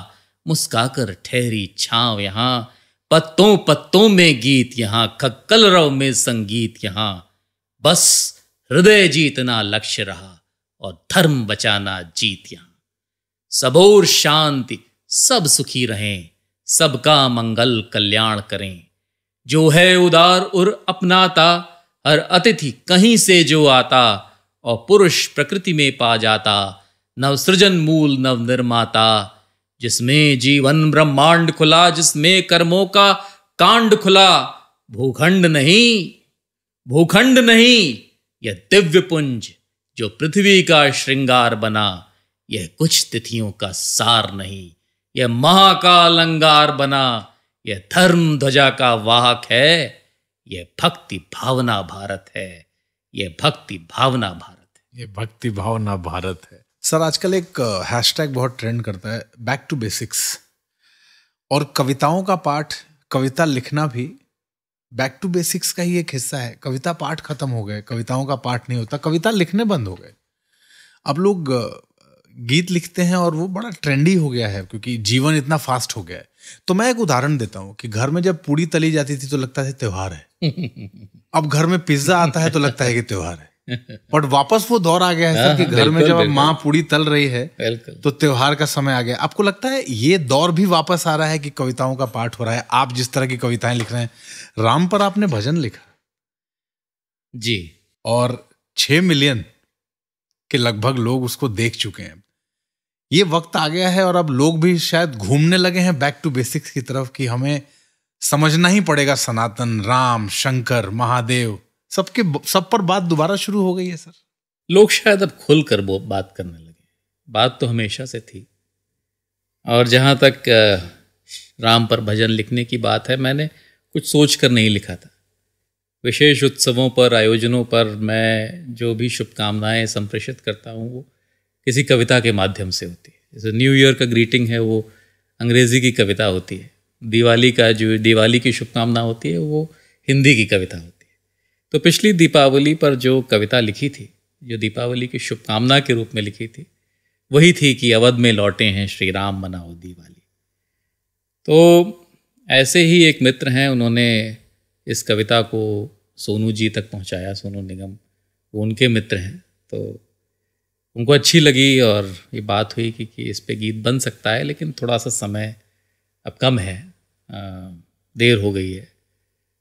मुस्काकर ठहरी छांव। यहाँ पत्तों पत्तों में गीत, यहाँ कलरव में संगीत। यहाँ बस हृदय जीतना लक्ष्य रहा, और धर्म बचाना जीत यहाँ। सब और शांति, सब सुखी रहें, सबका मंगल कल्याण करें। जो है उदार और अपनाता, हर अतिथि कहीं से जो आता, और पुरुष प्रकृति में पा जाता, नव सृजन मूल नव निर्माता। जिसमें जीवन ब्रह्मांड खुला, जिसमें कर्मों का कांड खुला। भूखंड नहीं, भूखंड नहीं, यह दिव्य पुंज जो पृथ्वी का श्रृंगार बना। यह कुछ तिथियों का सार नहीं, यह महाकाल अंगार बना। यह धर्म ध्वजा का वाहक है, यह भक्ति भावना भारत है, यह भक्ति भावना भारत है, ये भक्ति भावना भारत है। सर आजकल एक हैशटैग बहुत ट्रेंड करता है, बैक टू बेसिक्स। और कविताओं का पाठ, कविता लिखना भी बैक टू बेसिक्स का ही एक हिस्सा है। कविता पाठ खत्म हो गए, कविताओं का पाठ नहीं होता, कविता लिखने बंद हो गए। अब लोग गीत लिखते हैं और वो बड़ा ट्रेंडी हो गया है क्योंकि जीवन इतना फास्ट हो गया है। तो मैं एक उदाहरण देता हूँ कि घर में जब पूड़ी तली जाती थी तो लगता था त्योहार है। अब घर में पिज्जा आता है तो लगता है कि त्योहार है। बट वापस वो दौर आ गया है सर कि घर में जब माँ पूड़ी तल रही है तो त्योहार का समय आ गया। आपको लगता है ये दौर भी वापस आ रहा है कि कविताओं का पाठ हो रहा है? आप जिस तरह की कविताएं लिख रहे हैं, राम पर आपने भजन लिखा जी, और 6 मिलियन के लगभग लोग उसको देख चुके हैं। ये वक्त आ गया है और अब लोग भी शायद घूमने लगे हैं बैक टू बेसिक्स की तरफ कि हमें समझना ही पड़ेगा सनातन, राम, शंकर, महादेव, सब पर बात दोबारा शुरू हो गई है सर। लोग शायद अब खुलकर वो बात करने लगे। बात तो हमेशा से थी। और जहाँ तक राम पर भजन लिखने की बात है, मैंने कुछ सोच कर नहीं लिखा था। विशेष उत्सवों पर, आयोजनों पर मैं जो भी शुभकामनाएं संप्रेषित करता हूँ वो किसी कविता के माध्यम से होती है। जैसे न्यू ईयर का ग्रीटिंग है वो अंग्रेज़ी की कविता होती है, दिवाली की शुभकामना होती है वो हिंदी की कविता होती है। तो पिछली दीपावली पर जो कविता लिखी थी, जो दीपावली की शुभकामना के रूप में लिखी थी, वही थी कि अवध में लौटे हैं श्री राम मनाओ दिवाली। तो ऐसे ही एक मित्र हैं, उन्होंने इस कविता को सोनू जी तक पहुंचाया, सोनू निगम, वो उनके मित्र हैं। तो उनको अच्छी लगी और ये बात हुई कि इस पे गीत बन सकता है, लेकिन थोड़ा सा समय अब कम है, देर हो गई है।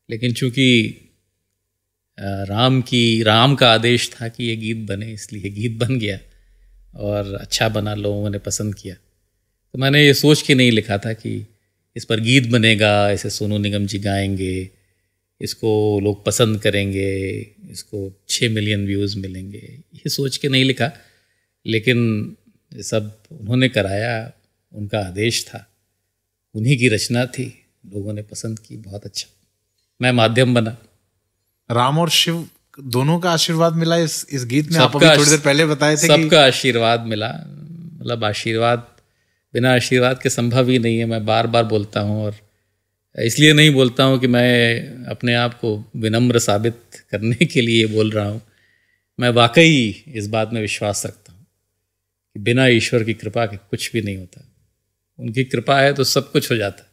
लेकिन चूँकि राम का आदेश था कि ये गीत बने, इसलिए गीत बन गया और अच्छा बना, लोगों ने पसंद किया। तो मैंने ये सोच के नहीं लिखा था कि इस पर गीत बनेगा, इसे सोनू निगम जी गाएंगे, इसको लोग पसंद करेंगे, इसको 6 मिलियन व्यूज़ मिलेंगे, ये सोच के नहीं लिखा। लेकिन ये सब उन्होंने कराया, उनका आदेश था, उन्हीं की रचना थी, लोगों ने पसंद की, बहुत अच्छा। मैं माध्यम बना। राम और शिव दोनों का आशीर्वाद मिला इस गीत में। आप अभी थोड़ी देर पहले बताए थे सबका आशीर्वाद मिला। मतलब आशीर्वाद, बिना आशीर्वाद के संभव ही नहीं है। मैं बार बार बोलता हूँ और इसलिए नहीं बोलता हूँ कि मैं अपने आप को विनम्र साबित करने के लिए बोल रहा हूँ। मैं वाकई इस बात में विश्वास रखता हूँ कि बिना ईश्वर की कृपा के कुछ भी नहीं होता। उनकी कृपा है तो सब कुछ हो जाता है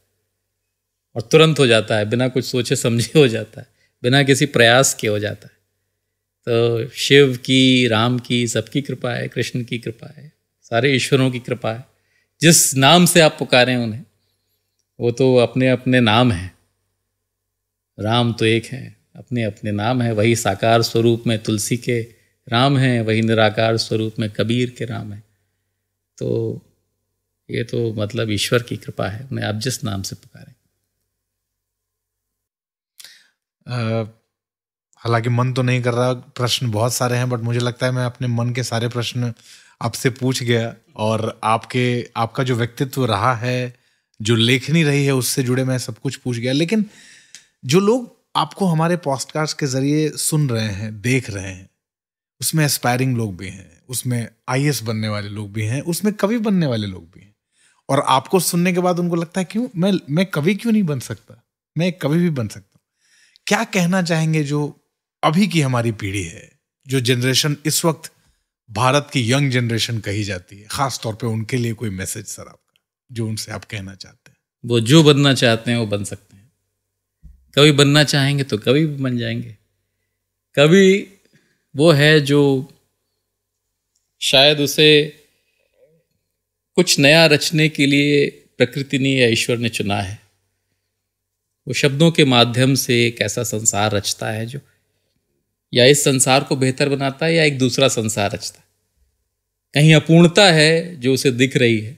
और तुरंत हो जाता है, बिना कुछ सोचे समझे हो जाता है, बिना किसी प्रयास के हो जाता है। तो शिव की, राम की, सबकी कृपा है, कृष्ण की कृपा है, सारे ईश्वरों की कृपा है। जिस नाम से आप पुकारें उन्हें, वो तो अपने अपने नाम हैं। राम तो एक है, अपने अपने नाम है। वही साकार स्वरूप में तुलसी के राम हैं, वही निराकार स्वरूप में कबीर के राम हैं। तो ये तो मतलब ईश्वर की कृपा है, उन्हें आप जिस नाम से पुकारें। हालांकि मन तो नहीं कर रहा, प्रश्न बहुत सारे हैं, बट मुझे लगता है मैं अपने मन के सारे प्रश्न आपसे पूछ गया। और आपका जो व्यक्तित्व रहा है, जो लेखनी रही है, उससे जुड़े मैं सब कुछ पूछ गया। लेकिन जो लोग आपको हमारे पॉडकास्ट के जरिए सुन रहे हैं, देख रहे हैं, उसमें एस्पायरिंग लोग भी हैं, उसमें IAS बनने वाले लोग भी हैं, उसमें कवि बनने वाले लोग भी हैं। और आपको सुनने के बाद उनको लगता है क्यों मैं कवि क्यों नहीं बन सकता, मैं एक कवि भी बन सकता हूँ। क्या कहना चाहेंगे जो अभी की हमारी पीढ़ी है, जो जनरेशन इस वक्त भारत की यंग जनरेशन कही जाती है, खास तौर पे उनके लिए कोई मैसेज सर आपका, जो उनसे आप कहना चाहते हैं? वो जो बनना चाहते हैं वो बन सकते हैं। कवि बनना चाहेंगे तो कवि बन जाएंगे। कवि वो है जो शायद उसे कुछ नया रचने के लिए प्रकृति ने या ईश्वर ने चुना है। वो शब्दों के माध्यम से एक ऐसा संसार रचता है जो या इस संसार को बेहतर बनाता है या एक दूसरा संसार रचता है। कहीं अपूर्णता है जो उसे दिख रही है,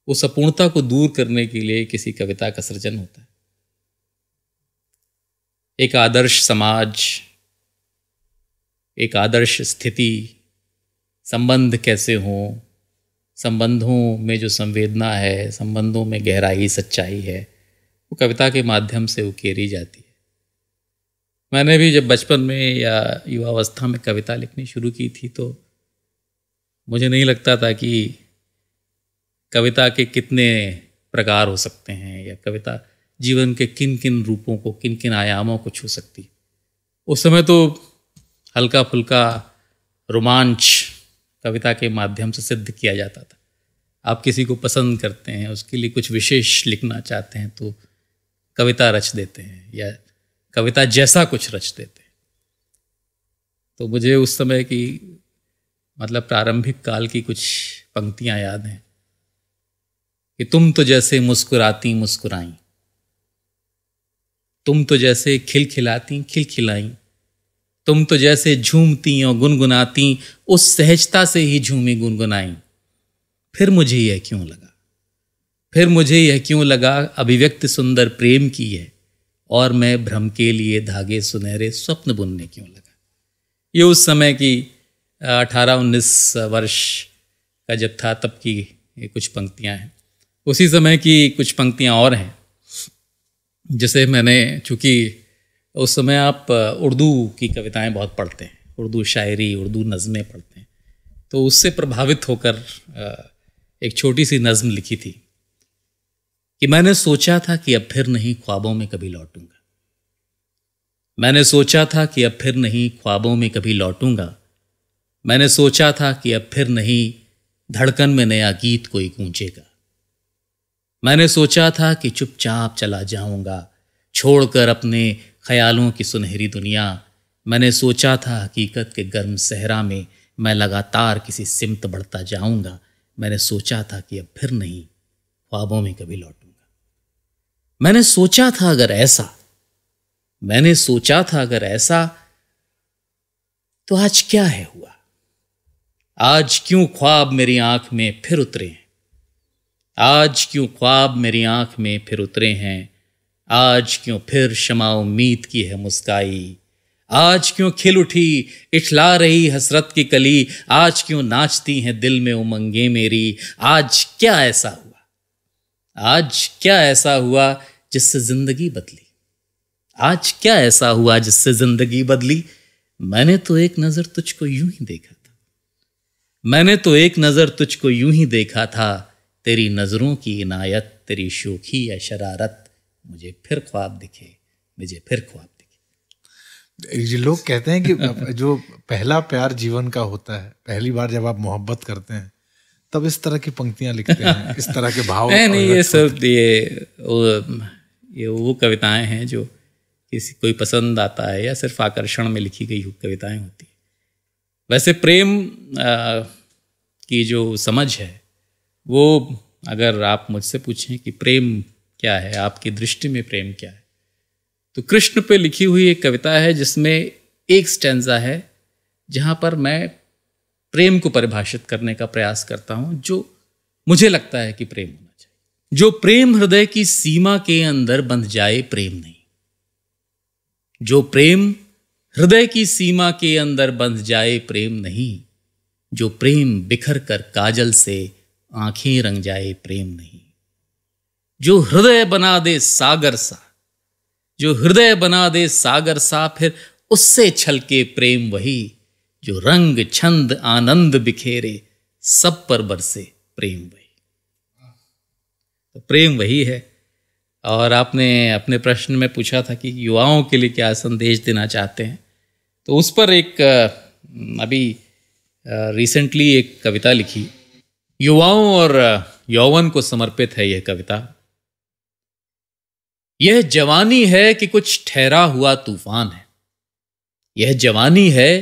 उस अपूर्णता को दूर करने के लिए किसी कविता का सृजन होता है। एक आदर्श समाज, एक आदर्श स्थिति, संबंध कैसे हों, संबंधों में जो संवेदना है, संबंधों में गहराई सच्चाई है, वो कविता के माध्यम से उकेरी जाती है। मैंने भी जब बचपन में या युवावस्था में कविता लिखनी शुरू की थी तो मुझे नहीं लगता था कि कविता के कितने प्रकार हो सकते हैं या कविता जीवन के किन किन रूपों को, किन किन आयामों को छू सकती। उस समय तो हल्का फुल्का रोमांच कविता के माध्यम से सिद्ध किया जाता था। आप किसी को पसंद करते हैं, उसके लिए कुछ विशेष लिखना चाहते हैं तो कविता रच देते हैं या कविता जैसा कुछ रच देते हैं। तो मुझे उस समय की मतलब प्रारंभिक काल की कुछ पंक्तियां याद हैं कि तुम तो जैसे मुस्कुराती मुस्कुराई, तुम तो जैसे खिलखिलाती खिलखिलाई, तुम तो जैसे झूमती और गुनगुनाती उस सहजता से ही झूमी गुनगुनाई। फिर मुझे यह क्यों लगा, फिर मुझे यह क्यों लगा अभिव्यक्ति सुंदर प्रेम की है और मैं भ्रम के लिए धागे सुनहरे स्वप्न बुनने क्यों लगा। ये उस समय की 18-19 वर्ष का जब था तब की ये कुछ पंक्तियां हैं। उसी समय की कुछ पंक्तियां और हैं जैसे मैंने, चूँकि उस समय आप उर्दू की कविताएं बहुत पढ़ते हैं, उर्दू शायरी, उर्दू नज़में पढ़ते हैं, तो उससे प्रभावित होकर एक छोटी सी नज़्म लिखी थी कि मैंने सोचा था कि अब फिर नहीं ख्वाबों में कभी लौटूंगा, मैंने सोचा था कि अब फिर नहीं ख्वाबों में कभी लौटूंगा, मैंने सोचा था कि अब फिर नहीं धड़कन में नया गीत कोई गूंजेगा, मैंने सोचा था कि चुपचाप चला जाऊंगा छोड़कर अपने ख्यालों की सुनहरी दुनिया, मैंने सोचा था हकीकत के गर्म सहरा में मैं लगातार किसी सिमत बढ़ता जाऊंगा, मैंने सोचा था कि अब फिर नहीं ख्वाबों में कभी लौटूंगा। मैंने सोचा था अगर ऐसा, मैंने सोचा था अगर ऐसा, तो आज क्या है हुआ, आज क्यों ख्वाब मेरी आंख में फिर उतरे हैं, आज क्यों ख्वाब मेरी आंख में फिर उतरे हैं, आज क्यों फिर शमा उम्मीद की है मुस्काई, आज क्यों खिल उठी इठला रही हसरत की कली, आज क्यों नाचती हैं दिल में उमंगे मेरी, आज क्या ऐसा हुआ, आज क्या ऐसा हुआ जिससे जिंदगी बदली, आज क्या ऐसा हुआ जिससे जिंदगी बदली। मैंने तो एक नजर तुझको यूं ही देखा था, मैंने तो एक नजर तुझको यूं ही देखा था, तेरी नजरों की इनायत, तेरी शोखी या शरारत, मुझे फिर ख्वाब दिखे, मुझे फिर ख्वाब दिखे। ये लोग कहते हैं कि जो पहला प्यार जीवन का होता है, पहली बार जब आप मोहब्बत करते हैं तब इस तरह की पंक्तियां लिखते हैं, इस तरह के भाव। नहीं, ये सब ये वो कविताएं हैं जो किसी कोई पसंद आता है या सिर्फ आकर्षण में लिखी गई कविताएं होती हैं। वैसे प्रेम की जो समझ है वो, अगर आप मुझसे पूछें कि प्रेम क्या है, आपकी दृष्टि में प्रेम क्या है, तो कृष्ण पे लिखी हुई एक कविता है जिसमें एक स्टैंजा है जहाँ पर मैं प्रेम को परिभाषित करने का प्रयास करता हूँ, जो मुझे लगता है कि प्रेम होना चाहिए। जो प्रेम हृदय की सीमा के अंदर बंध जाए प्रेम नहीं, जो प्रेम हृदय की सीमा के अंदर बंध जाए प्रेम नहीं, जो प्रेम बिखर कर काजल से आंखें रंग जाए प्रेम नहीं, जो हृदय बना दे सागर सा, जो हृदय बना दे सागर सा, फिर उससे छलके प्रेम वही, जो रंग छंद आनंद बिखेरे सब पर बरसे प्रेम वही। तो प्रेम वही है। और आपने अपने प्रश्न में पूछा था कि युवाओं के लिए क्या संदेश देना चाहते हैं, तो उस पर एक अभी रिसेंटली एक कविता लिखी, युवाओं और यौवन को समर्पित है यह कविता। यह जवानी है कि कुछ ठहरा हुआ तूफान है, यह जवानी है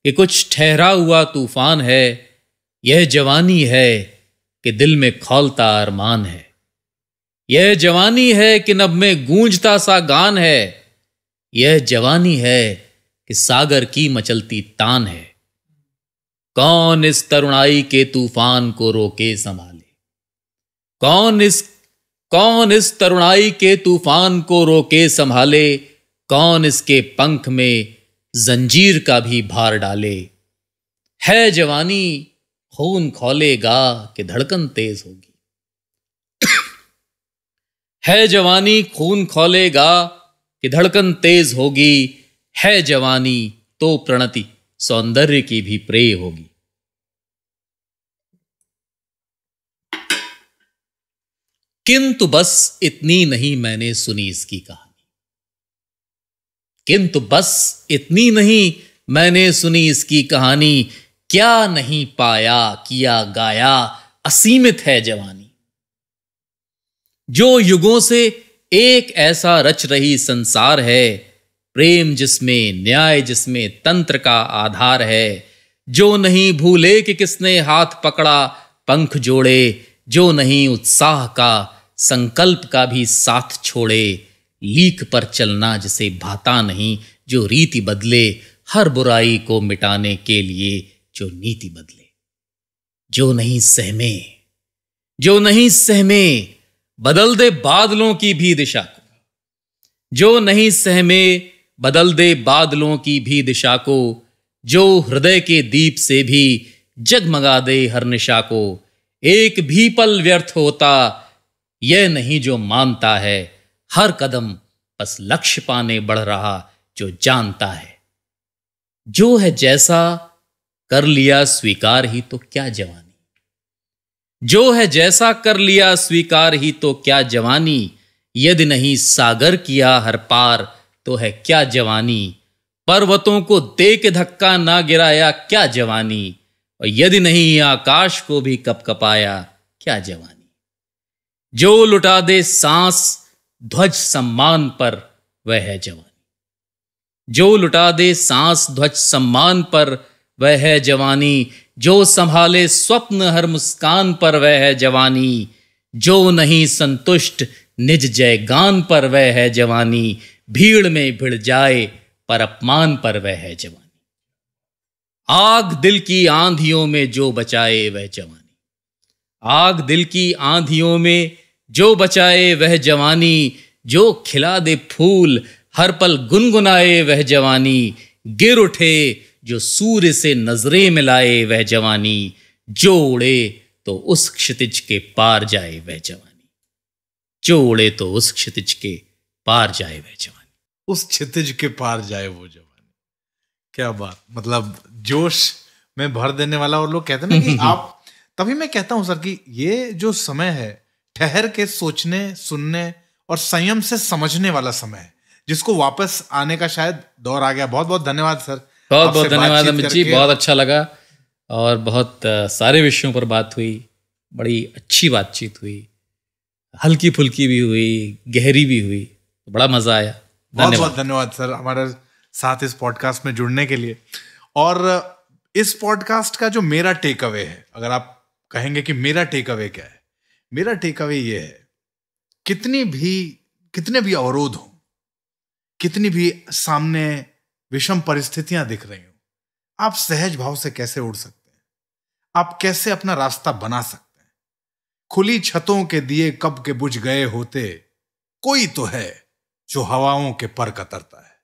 कि कुछ ठहरा हुआ तूफान है, यह जवानी है कि दिल में खौलता अरमान है, यह जवानी है कि नभ में गूंजता सा गान है, यह जवानी है कि सागर की मचलती तान है। कौन इस तरुणाई के तूफान को रोके संभाले, कौन इस तरुणाई के तूफान को रोके संभाले, कौन इसके पंख में जंजीर का भी भार डाले। है जवानी खून खौलेगा कि धड़कन तेज होगी, है जवानी खून खौलेगा कि धड़कन तेज होगी, है जवानी तो प्रणति सौंदर्य की भी प्रेय होगी। किंतु बस इतनी नहीं मैंने सुनी इसकी कहानी, किंतु बस इतनी नहीं मैंने सुनी इसकी कहानी, क्या नहीं पाया किया गाया असीमित है जवानी। जो युगों से एक ऐसा रच रही संसार है, प्रेम जिसमें न्याय जिसमें तंत्र का आधार है, जो नहीं भूले कि किसने हाथ पकड़ा पंख जोड़े, जो नहीं उत्साह का संकल्प का भी साथ छोड़े, लीक पर चलना जिसे भाता नहीं, जो रीति बदले हर बुराई को मिटाने के लिए जो नीति बदले, जो नहीं सहमे, जो नहीं सहमे बदल दे बादलों की भी दिशा को, जो नहीं सहमे बदल दे बादलों की भी दिशा को, जो हृदय के दीप से भी जगमगा दे हर निशा को। एक भी पल व्यर्थ होता यह नहीं जो मानता है, हर कदम बस लक्ष्य पाने बढ़ रहा जो जानता है। जो है जैसा कर लिया स्वीकार ही तो क्या जवानी, जो है जैसा कर लिया स्वीकार ही तो क्या जवानी, यदि नहीं सागर किया हर पार तो है क्या जवानी, पर्वतों को दे के धक्का ना गिराया क्या जवानी, और यदि नहीं आकाश को भी कपकपाया क्या जवानी। जो लुटा दे सांस ध्वज सम्मान पर वह है जवानी, जो लुटा दे सांस ध्वज सम्मान पर वह है जवानी, जो संभाले स्वप्न हर मुस्कान पर वह है जवानी, जो नहीं संतुष्ट निज जयगान पर वह है जवानी, भीड़ में भिड़ जाए पर अपमान पर वह है जवानी। आग दिल की आंधियों में जो बचाए वह जवानी, आग दिल की आंधियों में जो बचाए वह जवानी, जो खिला दे फूल हर पल गुनगुनाए वह जवानी, गिर उठे जो सूर्य से नजरें मिलाए वह जवानी, जो उड़े तो उस क्षितिज के पार जाए वह जवानी, जो उड़े तो उस क्षितिज के पार जाए वह जवानी, उस क्षितिज के पार जाए वो जवानी। क्या बात, मतलब जोश में भर देने वाला। और लोग कहते हैं ना कि आप, तभी मैं कहता हूं सर कि ये जो समय है ठहर के सोचने सुनने और संयम से समझने वाला समय है, जिसको वापस आने का शायद दौर आ गया। बहुत बहुत धन्यवाद सर, बहुत बहुत धन्यवाद अमित जी, बहुत अच्छा लगा और बहुत सारे विषयों पर बात हुई, बड़ी अच्छी बातचीत हुई, हल्की फुल्की भी हुई, गहरी भी हुई, बड़ा मजा आया। बहुत बहुत धन्यवाद सर हमारे साथ इस पॉडकास्ट में जुड़ने के लिए। और इस पॉडकास्ट का जो मेरा टेक अवे है, अगर आप कहेंगे कि मेरा टेक अवे क्या है, मेरा टेक अवे ये है, कितने भी अवरोध हो, कितनी भी सामने विषम परिस्थितियां दिख रही हो, आप सहज भाव से कैसे उड़ सकते हैं, आप कैसे अपना रास्ता बना सकते हैं। खुली छतों के दिए कब के बुझ गए होते, कोई तो है जो हवाओं के पर कतरता है।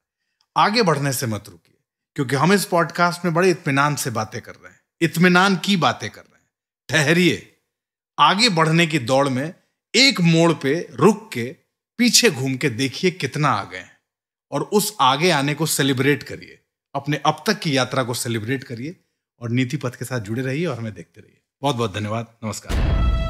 आगे बढ़ने से मत रुकिए, क्योंकि हम इस पॉडकास्ट में बड़े इत्मीनान से बातें कर रहे हैं, इत्मीनान की बातें कर रहे हैं। ठहरिए, आगे बढ़ने की दौड़ में एक मोड़ पे रुक के पीछे घूम के देखिए कितना आ गए हैं, और उस आगे आने को सेलिब्रेट करिए, अपने अब तक की यात्रा को सेलिब्रेट करिए, और नीति पथ के साथ जुड़े रहिए और हमें देखते रहिए। बहुत बहुत धन्यवाद, नमस्कार।